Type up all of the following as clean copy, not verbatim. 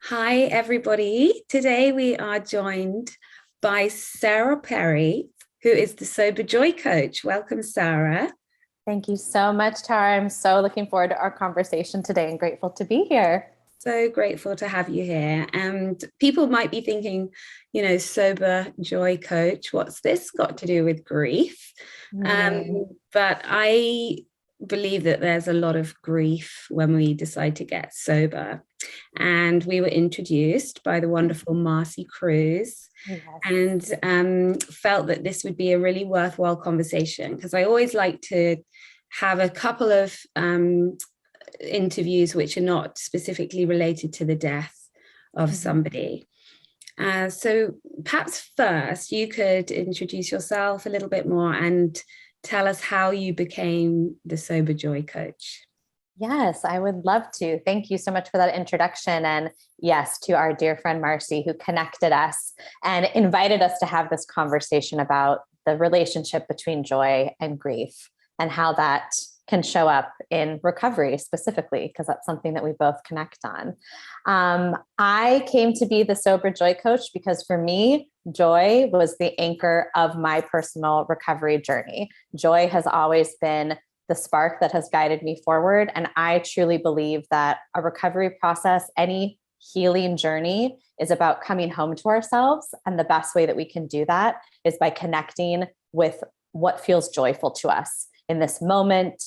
Hi, everybody. Today we are joined by Sarah Perry, who is the Sober Joy Coach. Welcome, Sarah. Thank you so much, Tara. I'm so looking forward to our conversation today and grateful to be here. So grateful to have you here. And people might be thinking, Sober Joy Coach, what's this got to do with grief? Mm. But I believe that there's a lot of grief when we decide to get sober. And we were introduced by the wonderful Marcy Cruz Yes. and felt that this would be a really worthwhile conversation because I always like to have a couple of interviews which are not specifically related to the death of somebody. So perhaps first you could introduce yourself a little bit more and tell us how you became the Sober Joy Coach. Yes, I would love to. Thank you so much for that introduction. And yes, to our dear friend Marcy, who connected us and invited us to have this conversation about the relationship between joy and grief and how that can show up in recovery specifically, because that's something that we both connect on. I came to be the Sober Joy Coach because for me, joy was the anchor of my personal recovery journey. Joy has always been the spark that has guided me forward. And I truly believe that a recovery process, any healing journey, is about coming home to ourselves. And the best way that we can do that is by connecting with what feels joyful to us in this moment,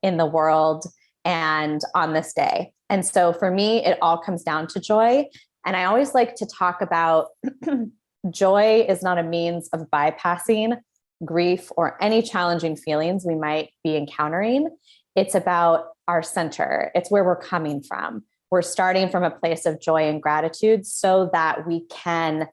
in the world, and on this day. And so for me, it all comes down to joy. And I always like to talk about joy is not a means of bypassing grief or any challenging feelings we might be encountering. It's about our center. It's where we're coming from. We're starting from a place of joy and gratitude so that we can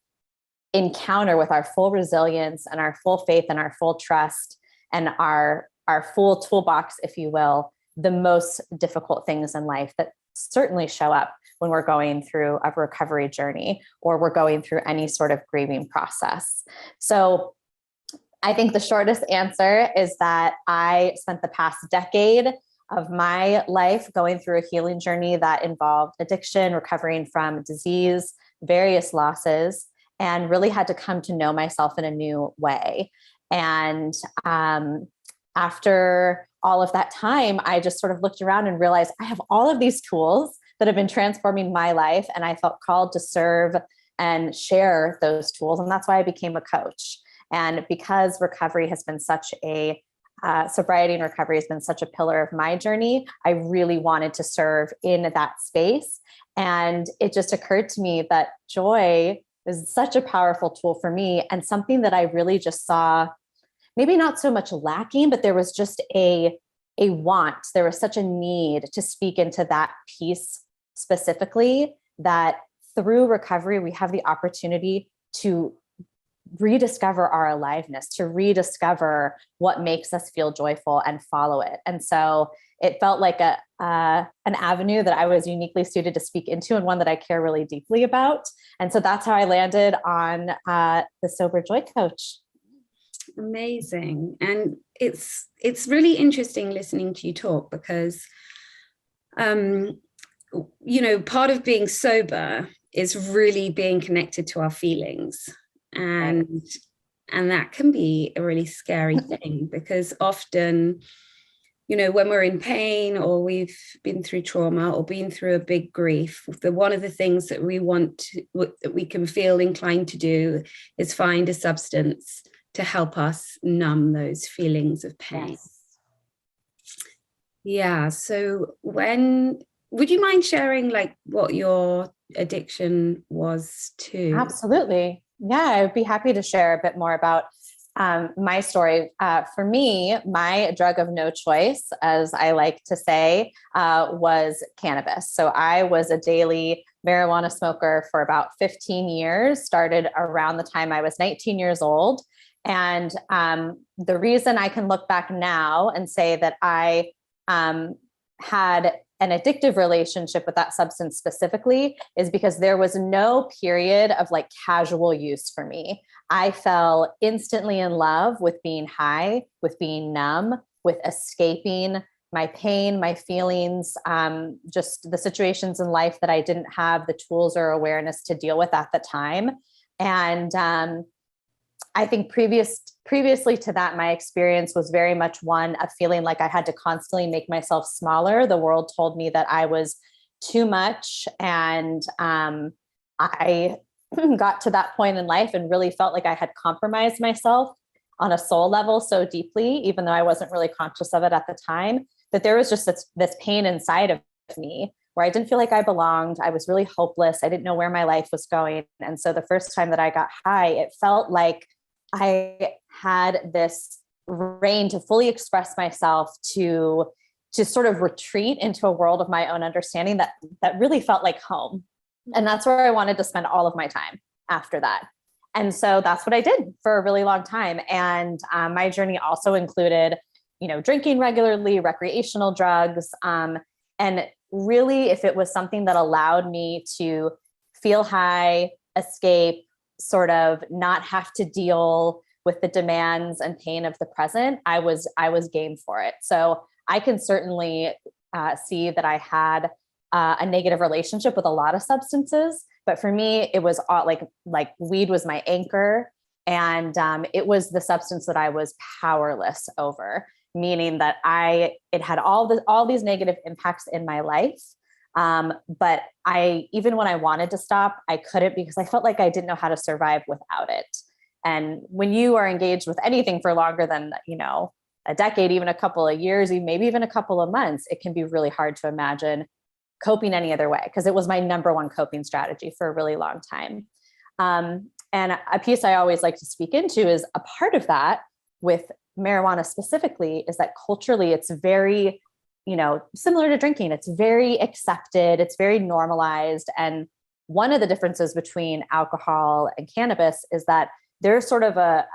encounter with our full resilience and our full faith and our full trust and our full toolbox, if you will, the most difficult things in life that certainly show up when we're going through a recovery journey or we're going through any sort of grieving process. So I think the shortest answer is that I spent the past decade of my life going through a healing journey that involved addiction, recovering from disease, various losses, and really had to come to know myself in a new way. And after all of that time, I just sort of looked around and realized I have all of these tools that have been transforming my life. And I felt called to serve and share those tools. And that's why I became a coach. And because recovery has been such a sobriety and recovery has been such a pillar of my journey, I really wanted to serve in that space. And it just occurred to me that joy is such a powerful tool for me and something that I really just saw, maybe not so much lacking, but there was just a want. There was such a need to speak into that piece specifically, that through recovery, we have the opportunity to rediscover our aliveness, to rediscover what makes us feel joyful and follow it. And so it felt like an avenue that I was uniquely suited to speak into and one that I care really deeply about. And so that's how I landed on the Sober Joy Coach. Amazing. And it's really interesting listening to you talk because part of being sober is really being connected to our feelings. And Right. and that can be a really scary thing because often, when we're in pain or we've been through trauma or been through a big grief, one of the things that that we can feel inclined to do is find a substance to help us numb those feelings of pain. Yes. Yeah. So would you mind sharing like what your addiction was to? Absolutely. Yeah, I would be happy to share a bit more about my story. For me, my drug of no choice, as I like to say, was cannabis. So I was a daily marijuana smoker for about 15 years, started around the time I was 19 years old. And the reason I can look back now and say that I had an addictive relationship with that substance specifically is because there was no period of like casual use for me. I fell instantly in love with being high, with being numb, with escaping my pain, my feelings, just the situations in life that I didn't have the tools or awareness to deal with at the time. And I think previously to that, my experience was very much one of feeling like I had to constantly make myself smaller. The world told me that I was too much. And I got to that point in life and really felt like I had compromised myself on a soul level so deeply, even though I wasn't really conscious of it at the time, that there was just this pain inside of me where I didn't feel like I belonged. I was really hopeless. I didn't know where my life was going. And so the first time that I got high, it felt like I had this reign to fully express myself, to sort of retreat into a world of my own understanding that really felt like home. And that's where I wanted to spend all of my time after that. And so that's what I did for a really long time. And my journey also included, drinking regularly, recreational drugs. And really, if it was something that allowed me to feel high, escape, sort of not have to deal with the demands and pain of the present, I was game for it. So I can certainly see that I had a negative relationship with a lot of substances, but for me, it was all like weed was my anchor, and it was the substance that I was powerless over, meaning that it had all these negative impacts in my life. But even when I wanted to stop, I couldn't, because I felt like I didn't know how to survive without it. And when you are engaged with anything for longer than, a decade, even a couple of years, maybe even a couple of months, it can be really hard to imagine coping any other way, because it was my number one coping strategy for a really long time. And a piece I always like to speak into is a part of that with marijuana specifically is that culturally it's very, similar to drinking. It's very accepted. It's very normalized. And one of the differences between alcohol and cannabis is that there's sort of a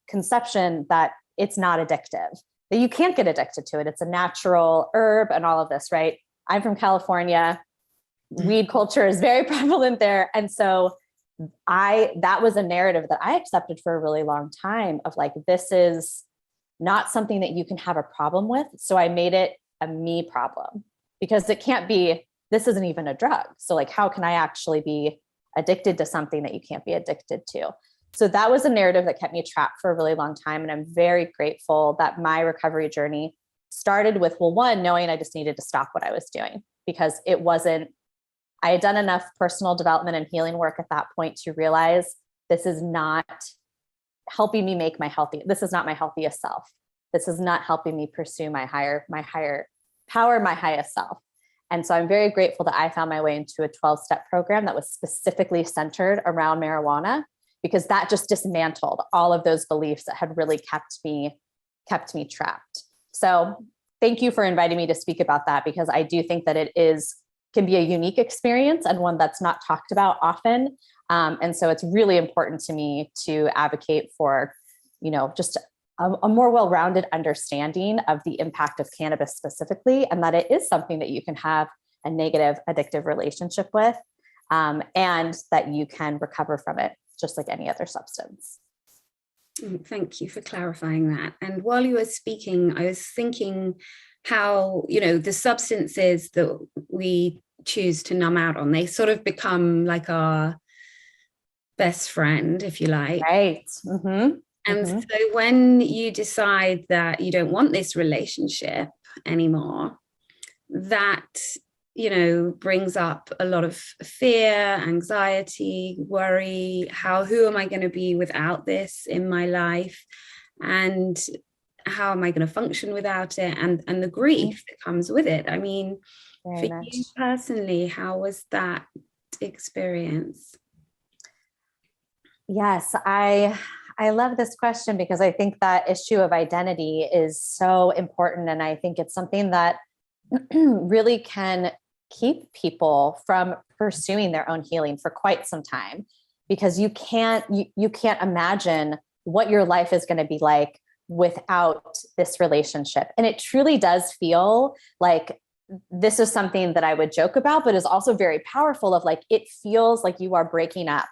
conception that it's not addictive, that you can't get addicted to it. It's a natural herb and all of this, right? I'm from California. Weed culture is very prevalent there. And so that was a narrative that I accepted for a really long time of like, this is not something that you can have a problem with. So I made it a me problem, because it can't be, this isn't even a drug. So like, how can I actually be addicted to something that you can't be addicted to? So that was a narrative that kept me trapped for a really long time. And I'm very grateful that my recovery journey started with, well, one, knowing I just needed to stop what I was doing, because I had done enough personal development and healing work at that point to realize this is not helping me this is not my healthiest self. This is not helping me pursue my higher power, my highest self. And so I'm very grateful that I found my way into a 12-step program that was specifically centered around marijuana, because that just dismantled all of those beliefs that had really kept me trapped. So thank you for inviting me to speak about that, because I do think that can be a unique experience and one that's not talked about often. And so it's really important to me to advocate for, just a more well-rounded understanding of the impact of cannabis specifically, and that it is something that you can have a negative addictive relationship with, and that you can recover from it just like any other substance. Thank you for clarifying that. And while you were speaking, I was thinking how, the substances that we choose to numb out on, they sort of become like our best friend, if you like. Right. Mm-hmm. And so when you decide that you don't want this relationship anymore, that, brings up a lot of fear, anxiety, worry. Who am I going to be without this in my life? And how am I going to function without it? And the grief that comes with it. I mean, very for much. You personally, how was that experience? Yes, I love this question, because I think that issue of identity is so important. And I think it's something that really can keep people from pursuing their own healing for quite some time, because you can't imagine what your life is going to be like without this relationship. And it truly does feel like this is something that I would joke about, but is also very powerful of like, it feels like you are breaking up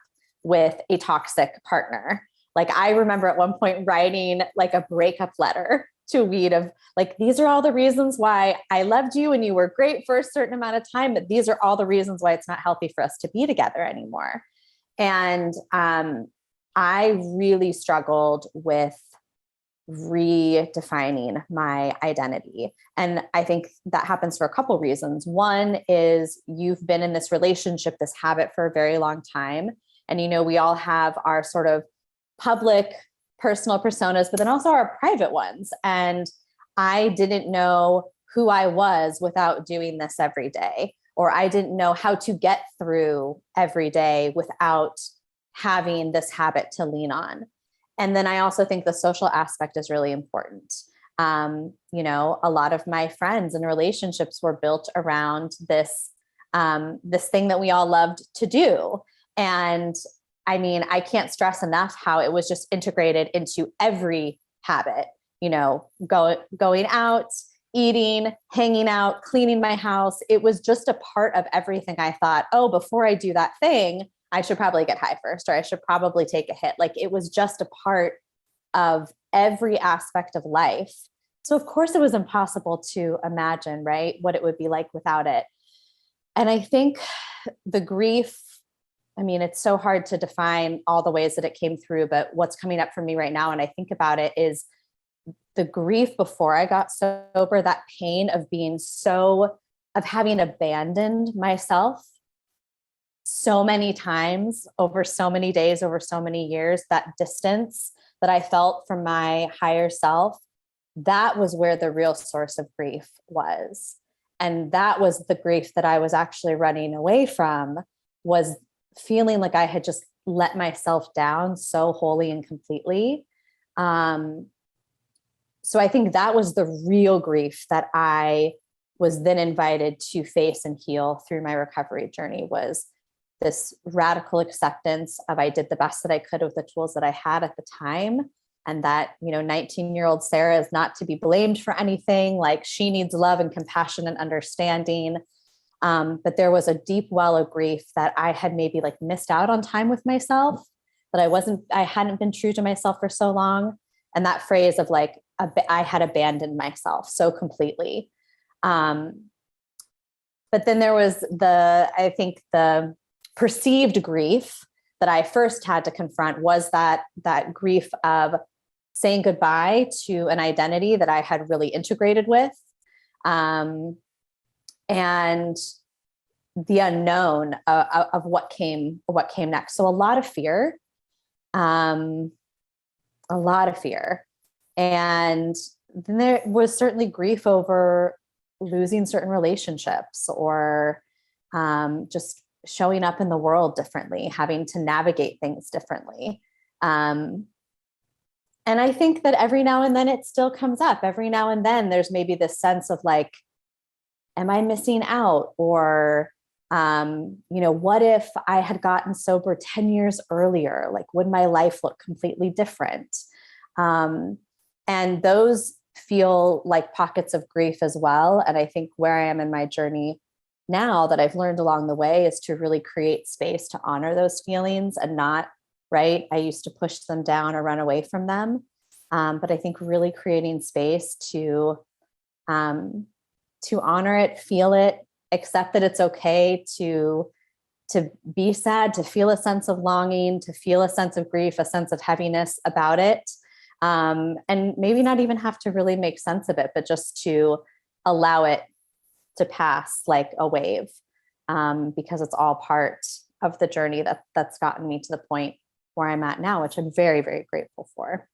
with a toxic partner. Like I remember at one point writing like a breakup letter to weed of like, these are all the reasons why I loved you and you were great for a certain amount of time, but these are all the reasons why it's not healthy for us to be together anymore. And I really struggled with redefining my identity. And I think that happens for a couple reasons. One is you've been in this relationship, this habit for a very long time. And, you know, we all have our sort of public personal personas, but then also our private ones. And I didn't know who I was without doing this every day, or I didn't know how to get through every day without having this habit to lean on. And then I also think the social aspect is really important. You know, a lot of my friends and relationships were built around this, this thing that we all loved to do. And I mean, I can't stress enough how it was just integrated into every habit, you know, going out, eating, hanging out, cleaning my house. It was just a part of everything. I thought, oh, before I do that thing, I should probably get high first, or I should probably take a hit. Like, it was just a part of every aspect of life. So of course it was impossible to imagine, right, what it would be like without it. And I think the grief, I mean, it's so hard to define all the ways that it came through, but what's coming up for me right now, and I think about it, is the grief before I got sober, that pain of of having abandoned myself so many times over so many days, over so many years, that distance that I felt from my higher self, that was where the real source of grief was. And that was the grief that I was actually running away from, was feeling like I had just let myself down so wholly and completely. So I think that was the real grief that I was then invited to face and heal through my recovery journey, was this radical acceptance of I did the best that I could with the tools that I had at the time. And that, you know, 19-year-old Sara is not to be blamed for anything. Like, she needs love and compassion and understanding. But there was a deep well of grief that I had maybe like missed out on time with myself, that I hadn't been true to myself for so long. And that phrase of like, I had abandoned myself so completely. But then there was I think the perceived grief that I first had to confront was that grief of saying goodbye to an identity that I had really integrated with, and the unknown of what came next. So a lot of fear, and then there was certainly grief over losing certain relationships, or just showing up in the world differently, having to navigate things differently. And I think that every now and then it still comes up. Every now and then there's maybe this sense of like, am I missing out? Or, you know, what if I had gotten sober 10 years earlier? Like, would my life look completely different? And those feel like pockets of grief as well. And I think where I am in my journey now, that I've learned along the way, is to really create space to honor those feelings and not, right, I used to push them down or run away from them. But I think really creating space to honor it, feel it, accept that it's okay to be sad, to feel a sense of longing, to feel a sense of grief, a sense of heaviness about it. And maybe not even have to really make sense of it, but just to allow it to pass like a wave, because it's all part of the journey that's gotten me to the point where I'm at now, which I'm very, very grateful for.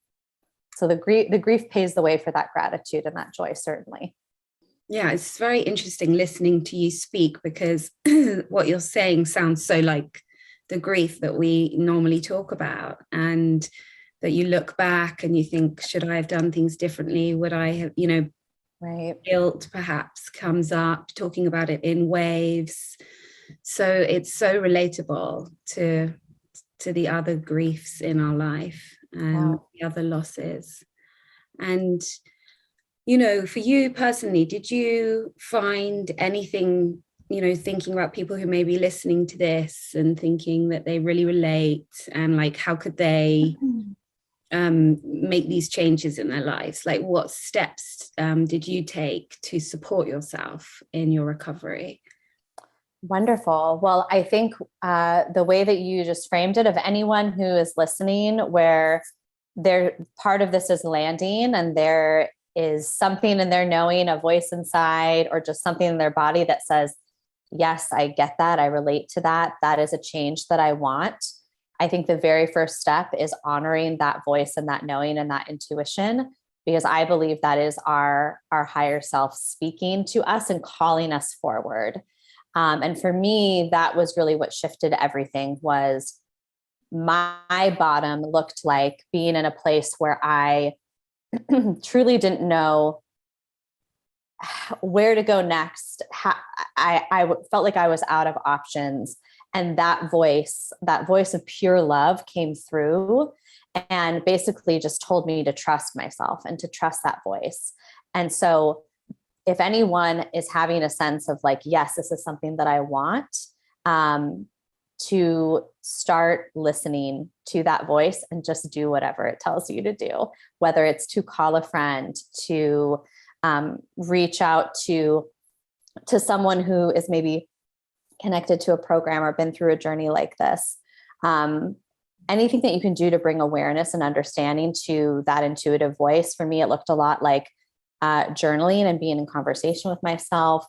So the grief pays the way for that gratitude and that joy, certainly. Yeah, it's very interesting listening to you speak, because what you're saying sounds so like the grief that we normally talk about, and that you look back and you think, should I have done things differently? Would I have, you know, right. Guilt perhaps comes up, talking about it in waves. So it's so relatable to the other griefs in our life and the other losses. And, you know, for you personally, did you find anything, you know, thinking about people who may be listening to this and thinking that they really relate, and like, how could they make these changes in their lives? Like, what steps did you take to support yourself in your recovery? Wonderful. Well, I think the way that you just framed it, of anyone who is listening, where their part of this is landing and there is something in their knowing, a voice inside, or just something in their body that says, yes, I get that. I relate to that. That is a change that I want. I think the very first step is honoring that voice and that knowing and that intuition, because I believe that is our higher self speaking to us and calling us forward. And for me, that was really what shifted everything. Was my bottom looked like being in a place where I truly didn't know where to go next. I felt like I was out of options. And that voice of pure love came through and basically just told me to trust myself and to trust that voice. And so if anyone is having a sense of like, yes, this is something that I want, to start listening to that voice and just do whatever it tells you to do, whether it's to call a friend, to reach out to someone who is maybe connected to a program or been through a journey like this. Anything that you can do to bring awareness and understanding to that intuitive voice. For me, it looked a lot like journaling and being in conversation with myself.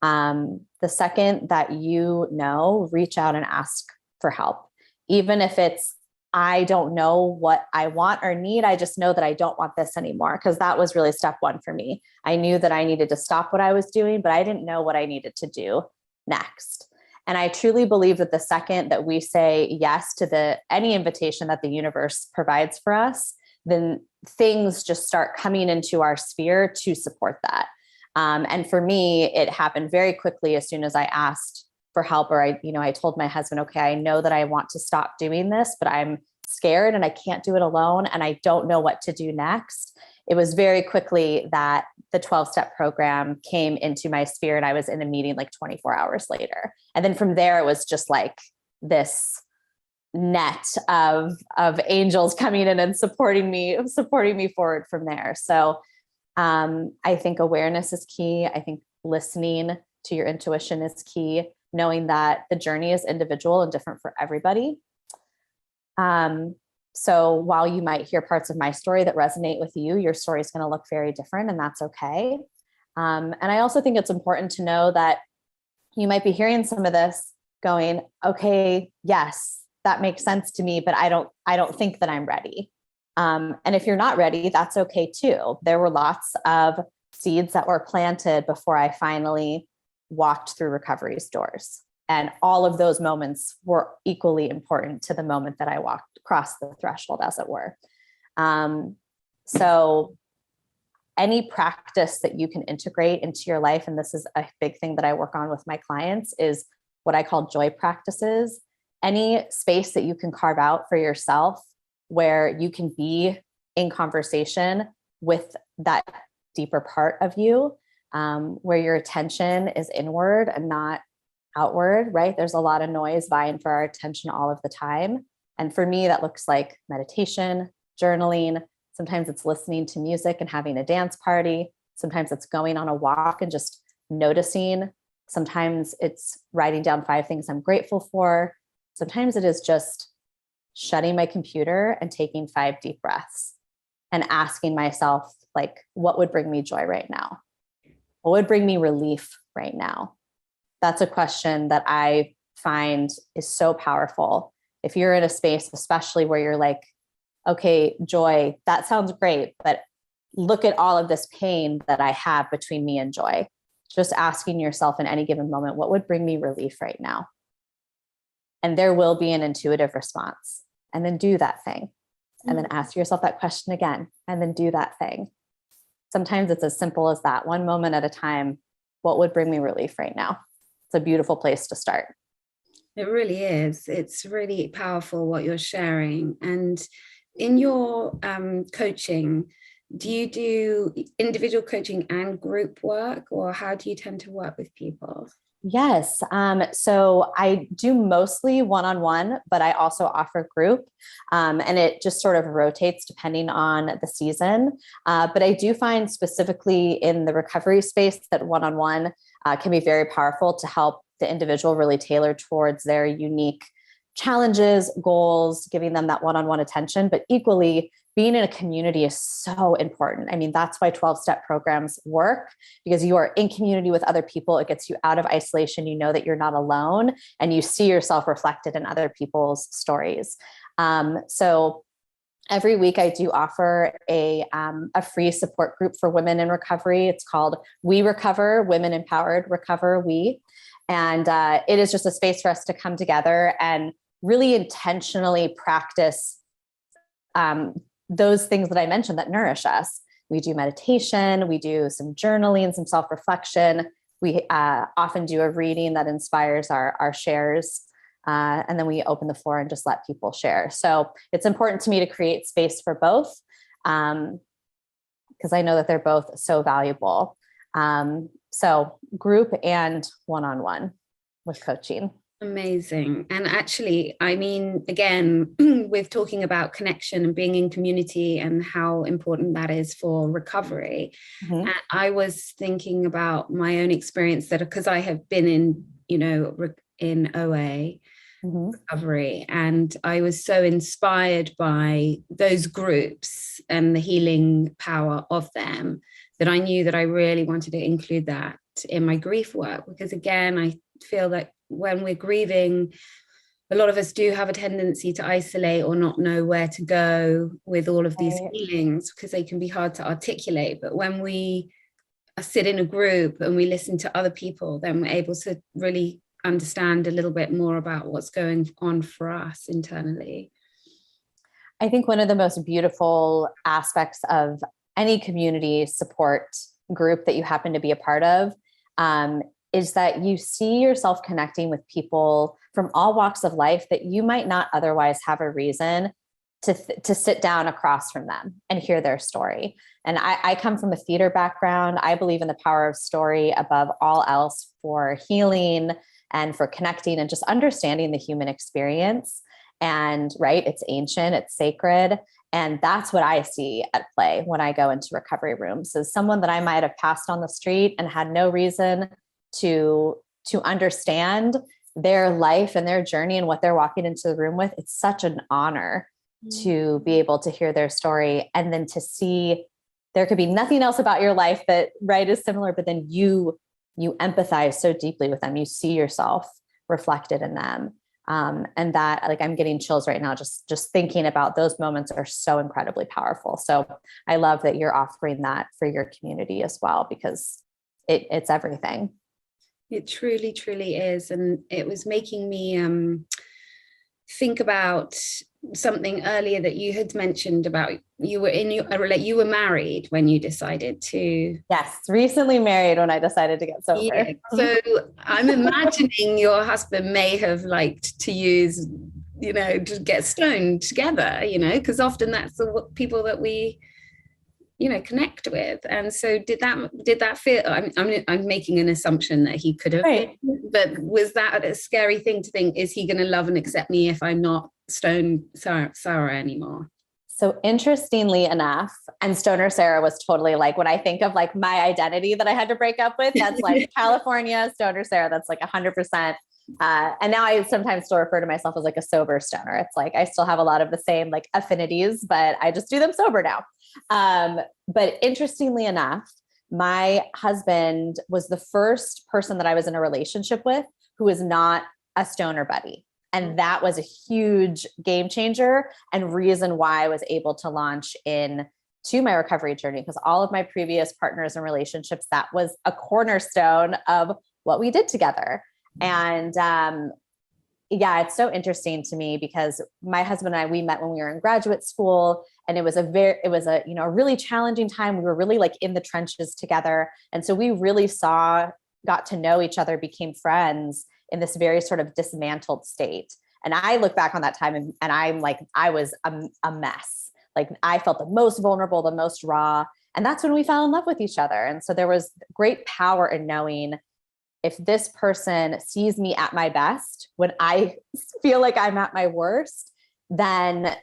The second that reach out and ask for help. Even if it's, I don't know what I want or need, I just know that I don't want this anymore. Because that was really step one for me. I knew that I needed to stop what I was doing, but I didn't know what I needed to do next. And I truly believe that the second that we say yes to any invitation that the universe provides for us, then things just start coming into our sphere to support that. And for me, it happened very quickly as soon as I asked for help, or I told my husband, okay, I know that I want to stop doing this, but I'm scared and I can't do it alone. And I don't know what to do next. It was very quickly that the 12-step program came into my sphere and I was in a meeting like 24 hours later. And then from there, it was just like this net of angels coming in and supporting me forward from there. So I think awareness is key. I think listening to your intuition is key, knowing that the journey is individual and different for everybody. So while you might hear parts of my story that resonate with you, your story is going to look very different, and that's okay. And I also think it's important to know that you might be hearing some of this going, okay, yes, that makes sense to me, but I don't think that I'm ready. And if you're not ready, that's okay too. There were lots of seeds that were planted before I finally walked through recovery's doors. And all of those moments were equally important to the moment that I walked across the threshold, as it were. So any practice that you can integrate into your life, and this is a big thing that I work on with my clients, is what I call joy practices. Any space that you can carve out for yourself where you can be in conversation with that deeper part of you, where your attention is inward and not outward, right? There's a lot of noise vying for our attention all of the time. And for me, that looks like meditation, journaling. Sometimes it's listening to music and having a dance party. Sometimes it's going on a walk and just noticing. Sometimes it's writing down 5 things I'm grateful for. Sometimes it is just shutting my computer and taking 5 deep breaths and asking myself, like, what would bring me joy right now? What would bring me relief right now? That's a question that I find is so powerful. If you're in a space, especially where you're like, okay, joy, that sounds great, but look at all of this pain that I have between me and joy. Just asking yourself in any given moment, what would bring me relief right now? And there will be an intuitive response. And then do that thing. And then ask yourself that question again, and then do that thing. Sometimes it's as simple as that, one moment at a time. What would bring me relief right now? It's a beautiful place to start. It really is. It's really powerful what you're sharing. And in your coaching, do you do individual coaching and group work, or how do you tend to work with people? Yes. So I do mostly one-on-one, but I also offer group. And it just sort of rotates depending on the season. But I do find specifically in the recovery space that one-on-one can be very powerful to help the individual really tailor towards their unique challenges, goals, giving them that one-on-one attention. But equally, being in a community is so important. I mean, that's why 12-step programs work, because you are in community with other people. It gets you out of isolation. You know that you're not alone, and you see yourself reflected in other people's stories. So every week I do offer a free support group for women in recovery. It's called We Recover, Women Empowered Recover We. And it is just a space for us to come together and really intentionally practice those things that I mentioned that nourish us. We do meditation, we do some journaling, some self-reflection. We often do a reading that inspires our shares. And then we open the floor and just let people share. So it's important to me to create space for both, because I know that they're both so valuable. So group and one-on-one with coaching. Amazing. And actually, I mean, again, with talking about connection and being in community and how important that is for recovery. Mm-hmm. And I was thinking about my own experience that because I have been in, in OA recovery, and I was so inspired by those groups and the healing power of them that I knew that I really wanted to include that in my grief work, because again, I feel that when we're grieving, a lot of us do have a tendency to isolate or not know where to go with all of these feelings, because they can be hard to articulate. But when we sit in a group and we listen to other people, then we're able to really understand a little bit more about what's going on for us internally. I think one of the most beautiful aspects of any community support group that you happen to be a part of is that you see yourself connecting with people from all walks of life that you might not otherwise have a reason to sit down across from them and hear their story. And I come from a theater background. I believe in the power of story above all else for healing and for connecting and just understanding the human experience. And right, it's ancient, it's sacred. And that's what I see at play when I go into recovery rooms, is someone that I might have passed on the street and had no reason to understand their life and their journey and what they're walking into the room with. It's such an honor to be able to hear their story, and then to see there could be nothing else about your life that right is similar, but then you empathize so deeply with them. You see yourself reflected in them. And that, like, I'm getting chills right now, just thinking about those moments are so incredibly powerful. So I love that you're offering that for your community as well, because it's everything. It truly, truly is. And it was making me think about something earlier that you had mentioned about you were married when you decided to. Yes, recently married when I decided to get sober. Yeah. So I'm imagining your husband may have liked to use, to get stoned together, because often that's the people that we connect with. And so did that feel, I'm making an assumption that he could have, right. But was that a scary thing to think, is he going to love and accept me if I'm not stone Sara anymore? So interestingly enough, and stoner Sara was totally like, when I think of like my identity that I had to break up with, that's like California stoner Sara, that's like 100%. And now I sometimes still refer to myself as like a sober stoner. It's like, I still have a lot of the same like affinities, but I just do them sober now. But interestingly enough, my husband was the first person that I was in a relationship with who was not a stoner buddy. And that was a huge game changer and reason why I was able to launch in to my recovery journey, because all of my previous partners and relationships, that was a cornerstone of what we did together. And yeah, it's so interesting to me because my husband and I, we met when we were in graduate school, and it was a really challenging time. We were really like in the trenches together. And so we really got to know each other, became friends in this very sort of dismantled state. And I look back on that time and I'm like, I was a mess. Like I felt the most vulnerable, the most raw. And that's when we fell in love with each other. And so there was great power in knowing if this person sees me at my best when I feel like I'm at my worst, then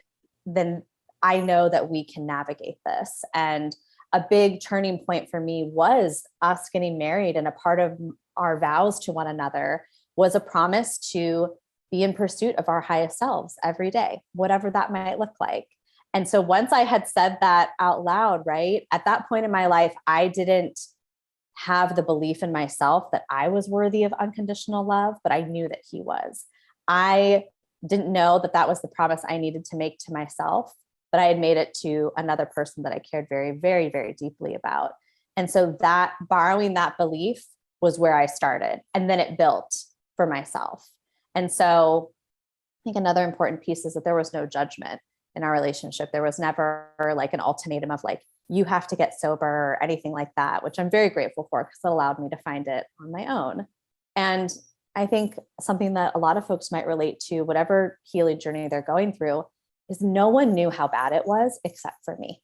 I know that we can navigate this. And a big turning point for me was us getting married, and a part of our vows to one another was a promise to be in pursuit of our highest selves every day, whatever that might look like. And so once I had said that out loud, right, at that point in my life, I didn't have the belief in myself that I was worthy of unconditional love, but I knew that he was. I didn't know that that was the promise I needed to make to myself, but I had made it to another person that I cared very, very, very deeply about. And so that borrowing that belief was where I started. And then it built for myself. And so I think another important piece is that there was no judgment in our relationship. There was never like an ultimatum of like, you have to get sober or anything like that, which I'm very grateful for because it allowed me to find it on my own. And I think something that a lot of folks might relate to, whatever healing journey they're going through, is no one knew how bad it was except for me.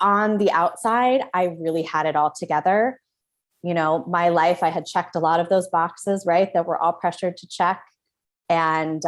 On the outside, I really had it all together. You know, my life, I had checked a lot of those boxes, right, that we're all pressured to check. And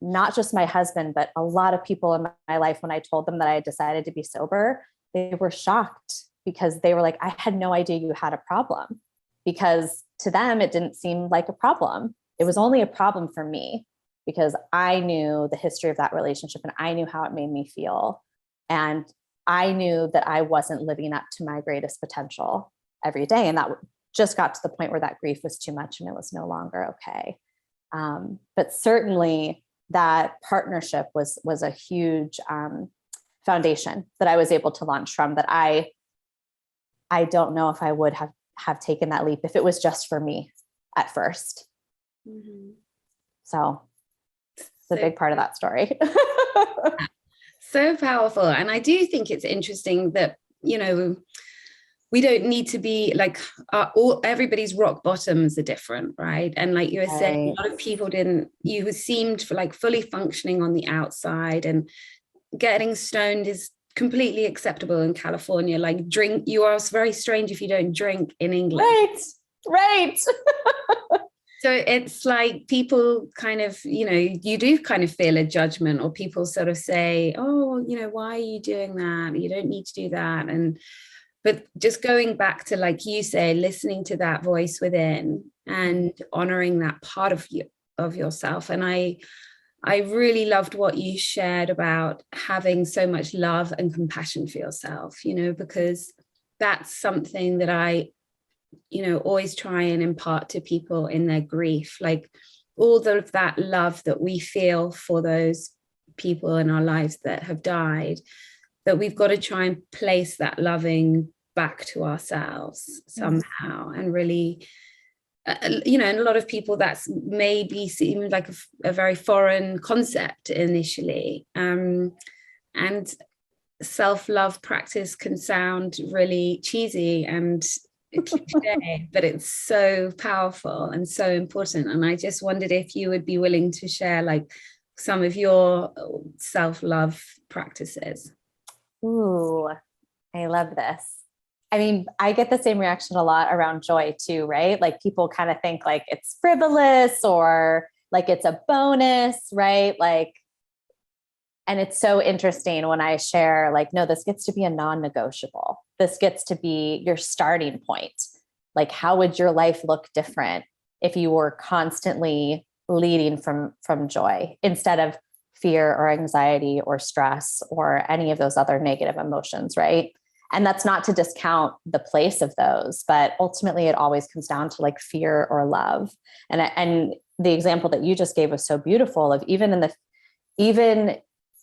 not just my husband, but a lot of people in my life, when I told them that I had decided to be sober, they were shocked because they were like, I had no idea you had a problem, because to them, it didn't seem like a problem. It was only a problem for me because I knew the history of that relationship and I knew how it made me feel. And I knew that I wasn't living up to my greatest potential every day. And that just got to the point where that grief was too much and it was no longer okay. But certainly that partnership was a huge foundation that I was able to launch from, that I don't know if I would have taken that leap if it was just for me at first. Mm-hmm. So it's a big part of that story. So powerful. And I do think it's interesting that, you know, we don't need to be like everybody's rock bottoms are different, right? And like you were saying, a lot of people you seemed like fully functioning on the outside, and getting stoned is completely acceptable in California. Like you are very strange if you don't drink in England. Right. So it's like people kind of, you know, you do kind of feel a judgment, or people sort of say, oh, you know, why are you doing that? You don't need to do that. But just going back to, like you say, listening to that voice within and honoring that part of yourself. And I really loved what you shared about having so much love and compassion for yourself, you know, because that's something that I, you know, always try and impart to people in their grief. Like all of that love that we feel for those people in our lives that have died, that we've got to try and place that loving back to ourselves somehow. And really, you know, and a lot of people that's maybe seemed like a very foreign concept initially. And self-love practice can sound really cheesy and cliche, but it's so powerful and so important. And I just wondered if you would be willing to share like some of your self-love practices. Ooh, I love this. I mean, I get the same reaction a lot around joy too, right? Like people kind of think like it's frivolous or like it's a bonus, right? Like, and it's so interesting when I share like, no, this gets to be a non-negotiable. This gets to be your starting point. Like, how would your life look different if you were constantly leading from joy instead of fear or anxiety or stress or any of those other negative emotions, right? And that's not to discount the place of those, but ultimately it always comes down to like fear or love. And the example that you just gave was so beautiful of even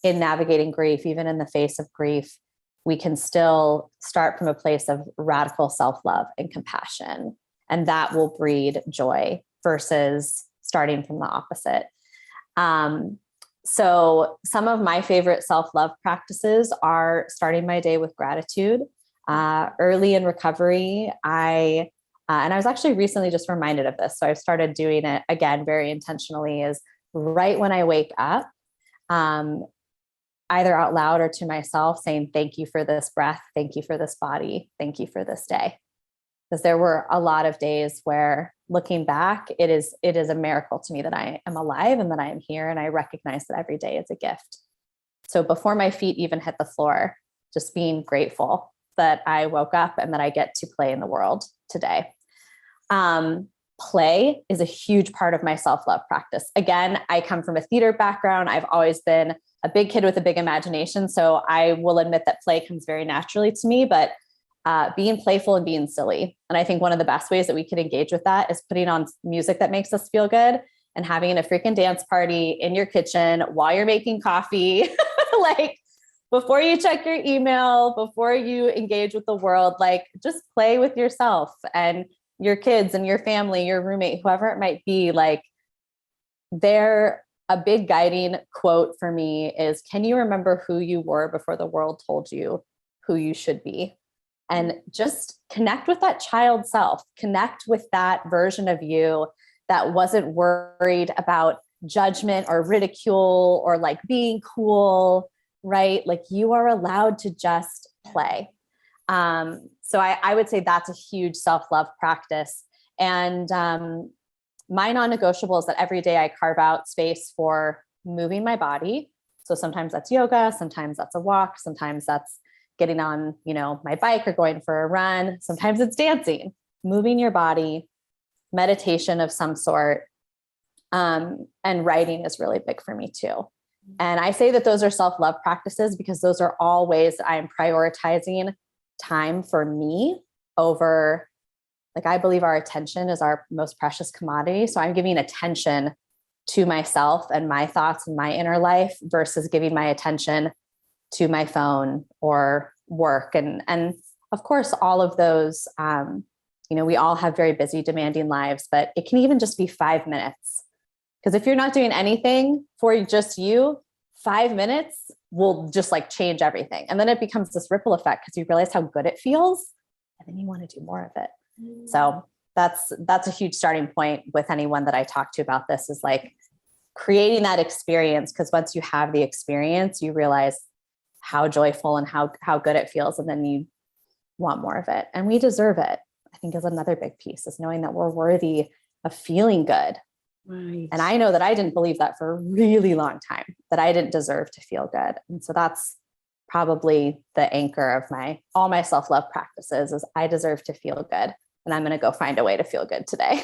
in navigating grief, even in the face of grief, we can still start from a place of radical self-love and compassion. And that will breed joy versus starting from the opposite. So some of my favorite self-love practices are starting my day with gratitude. Early in recovery, and I was actually recently just reminded of this, so I've started doing it again very intentionally, is right when I wake up, either out loud or to myself, saying, thank you for this breath. Thank you for this body. Thank you for this day. because there were a lot of days where, looking back, it is a miracle to me that I am alive and that I am here. And I recognize that every day is a gift. So before my feet even hit the floor, just being grateful that I woke up and that I get to play in the world today. Play is a huge part of my self-love practice. Again, I come from a theater background. I've always been a big kid with a big imagination. So I will admit that play comes very naturally to me, but being playful and being silly. And I think one of the best ways that we can engage with that is putting on music that makes us feel good and having a freaking dance party in your kitchen while you're making coffee, like before you check your email, before you engage with the world, like just play with yourself and your kids and your family, your roommate, whoever it might be. Like, a big guiding quote for me is, can you remember who you were before the world told you who you should be? And just connect with that child self, connect with that version of you that wasn't worried about judgment or ridicule or like being cool, right? Like, you are allowed to just play. So I would say that's a huge self-love practice. And my non-negotiable is that every day I carve out space for moving my body. So sometimes that's yoga, sometimes that's a walk, sometimes that's getting on, my bike or going for a run. Sometimes it's dancing, moving your body, meditation of some sort. And writing is really big for me too. And I say that those are self-love practices because those are all ways that I am prioritizing time for me over, like, I believe our attention is our most precious commodity. So I'm giving attention to myself and my thoughts and my inner life versus giving my attention to my phone or work. And of course, all of those, we all have very busy, demanding lives, but it can even just be 5 minutes. Because if you're not doing anything for just you, 5 minutes will just like change everything. And then it becomes this ripple effect because you realize how good it feels and then you want to do more of it. So that's a huge starting point with anyone that I talk to about this, is like creating that experience. Because once you have the experience, you realize how joyful and how good it feels. And then you want more of it. And we deserve it, I think, is another big piece, is knowing that we're worthy of feeling good. Right. And I know that I didn't believe that for a really long time, that I didn't deserve to feel good. And so that's probably the anchor of all my self-love practices, is I deserve to feel good. And I'm going to go find a way to feel good today.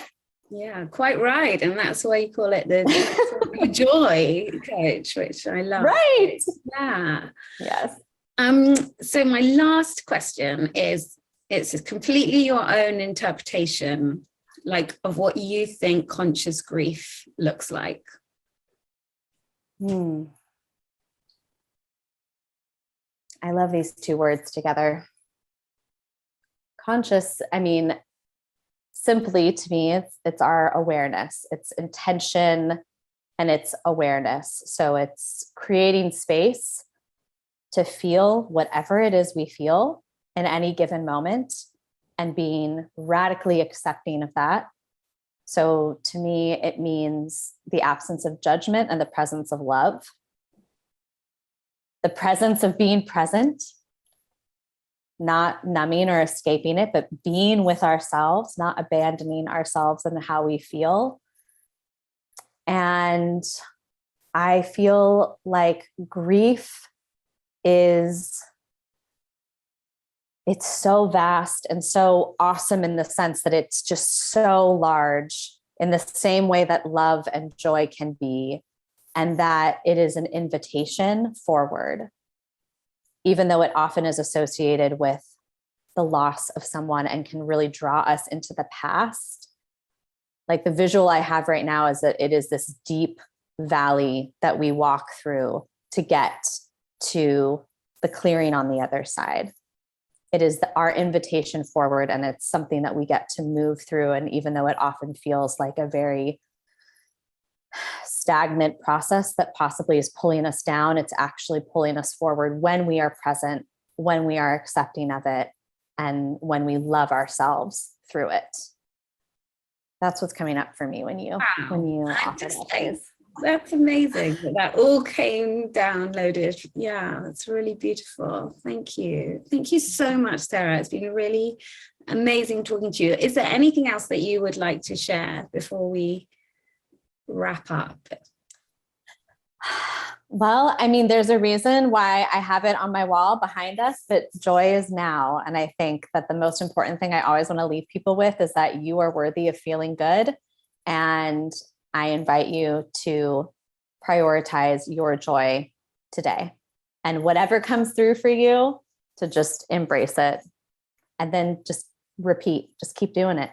Yeah, quite right. And that's why you call it the joy coach, which I love. Right. Yeah. Yes. So my last question is, it's completely your own interpretation, like, of what you think conscious grief looks like. I love these two words together. Conscious, simply to me, it's our awareness, it's intention, and it's awareness. So it's creating space to feel whatever it is we feel in any given moment and being radically accepting of that. So to me, it means the absence of judgment and the presence of love. The presence of being present, not numbing or escaping it, but being with ourselves, not abandoning ourselves and how we feel. And I feel like grief it's so vast and so awesome in the sense that it's just so large, in the same way that love and joy can be, and that it is an invitation forward, even though it often is associated with the loss of someone and can really draw us into the past. Like, the visual I have right now is that it is this deep valley that we walk through to get to the clearing on the other side. It is our invitation forward, and it's something that we get to move through. And even though it often feels like a very stagnant process that possibly is pulling us down, it's actually pulling us forward when we are present, when we are accepting of it, and when we love ourselves through it. That's what's coming up for me when you offer that phrase. That's amazing. That all came downloaded. Yeah, that's really beautiful. Thank you. Thank you so much, Sarah. It's been really amazing talking to you. Is there anything else that you would like to share before we wrap up? Well, I mean, there's a reason why I have it on my wall behind us, but joy is now. And I think that the most important thing I always want to leave people with is that you are worthy of feeling good. And I invite you to prioritize your joy today. And whatever comes through for you, to just embrace it. And then just repeat, just keep doing it.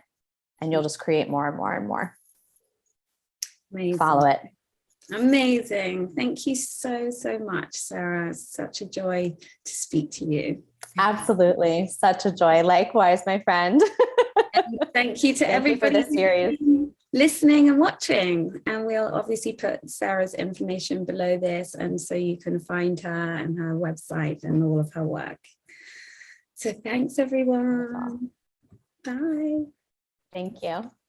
And you'll just create more and more and more. Amazing. Follow it. Amazing. Thank you so, so much, Sarah. It's such a joy to speak to you. Absolutely. Such a joy. Likewise, my friend. And thank you to everybody for this series. Listening and watching. And we'll obviously put Sarah's information below this, and so you can find her and her website and all of her work. So thanks, everyone. Bye. Thank you.